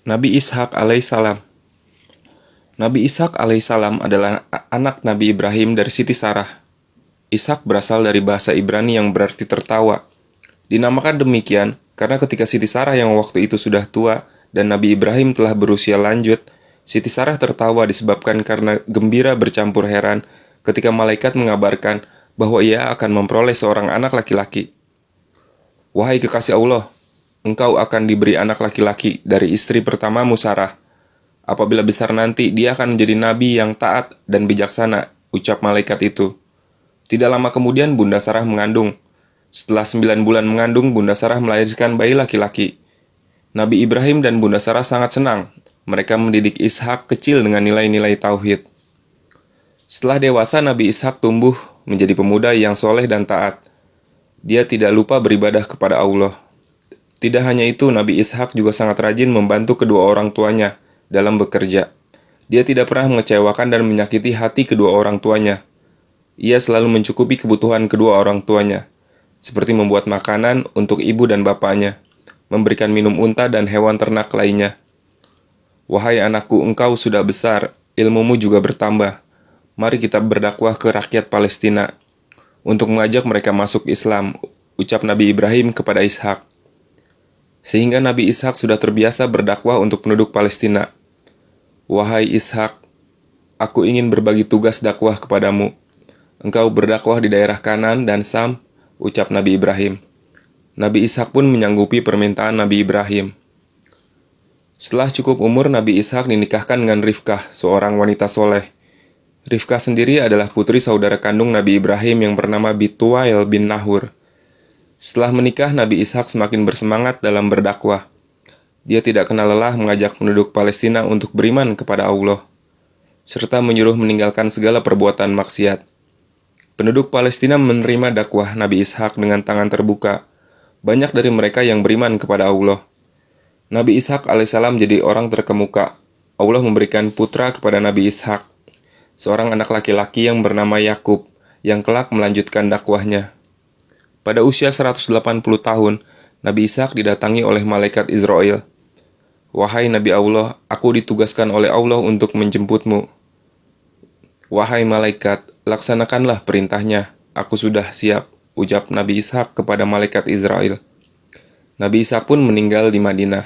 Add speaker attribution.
Speaker 1: Nabi Ishak alaihissalam. Nabi Ishak alaihissalam adalah anak Nabi Ibrahim dari Siti Sarah. Ishak berasal dari bahasa Ibrani yang berarti tertawa. Dinamakan demikian karena ketika Siti Sarah yang waktu itu sudah tua dan Nabi Ibrahim telah berusia lanjut, Siti Sarah tertawa disebabkan karena gembira bercampur heran ketika malaikat mengabarkan bahwa ia akan memperoleh seorang anak laki-laki. Wahai kekasih Allah, engkau akan diberi anak laki-laki dari istri pertamamu Sarah. Apabila besar nanti, dia akan menjadi nabi yang taat dan bijaksana, ucap malaikat itu. Tidak lama kemudian Bunda Sarah mengandung. Setelah 9 bulan mengandung, Bunda Sarah melahirkan bayi laki-laki. Nabi Ibrahim dan Bunda Sarah sangat senang. Mereka mendidik Ishak kecil dengan nilai-nilai tauhid. Setelah dewasa, Nabi Ishak tumbuh menjadi pemuda yang soleh dan taat. Dia tidak lupa beribadah kepada Allah. Tidak hanya itu, Nabi Ishak juga sangat rajin membantu kedua orang tuanya dalam bekerja. Dia tidak pernah mengecewakan dan menyakiti hati kedua orang tuanya. Ia selalu mencukupi kebutuhan kedua orang tuanya, seperti membuat makanan untuk ibu dan bapaknya, memberikan minum unta dan hewan ternak lainnya. Wahai anakku, engkau sudah besar, ilmumu juga bertambah. Mari kita berdakwah ke rakyat Palestina untuk mengajak mereka masuk Islam, ucap Nabi Ibrahim kepada Ishak. Sehingga Nabi Ishak sudah terbiasa berdakwah untuk penduduk Palestina. Wahai Ishak, aku ingin berbagi tugas dakwah kepadamu. Engkau berdakwah di daerah Kanan dan Sam, ucap Nabi Ibrahim. Nabi Ishak pun menyanggupi permintaan Nabi Ibrahim. Setelah cukup umur, Nabi Ishak dinikahkan dengan Rifkah, seorang wanita soleh. Rifkah sendiri adalah putri saudara kandung Nabi Ibrahim yang bernama Bituwail bin Nahur. Setelah menikah, Nabi Ishak semakin bersemangat dalam berdakwah. Dia tidak kenal lelah mengajak penduduk Palestina untuk beriman kepada Allah, serta menyuruh meninggalkan segala perbuatan maksiat. Penduduk Palestina menerima dakwah Nabi Ishak dengan tangan terbuka. Banyak dari mereka yang beriman kepada Allah. Nabi Ishak alaihissalam jadi orang terkemuka. Allah memberikan putra kepada Nabi Ishak, seorang anak laki-laki yang bernama Yakub, yang kelak melanjutkan dakwahnya. Pada usia 180 tahun, Nabi Ishak didatangi oleh malaikat Israel. Wahai Nabi Allah, aku ditugaskan oleh Allah untuk menjemputmu. Wahai malaikat, laksanakanlah perintahnya, aku sudah siap, ucap Nabi Ishak kepada malaikat Israel. Nabi Ishak pun meninggal di Madinah.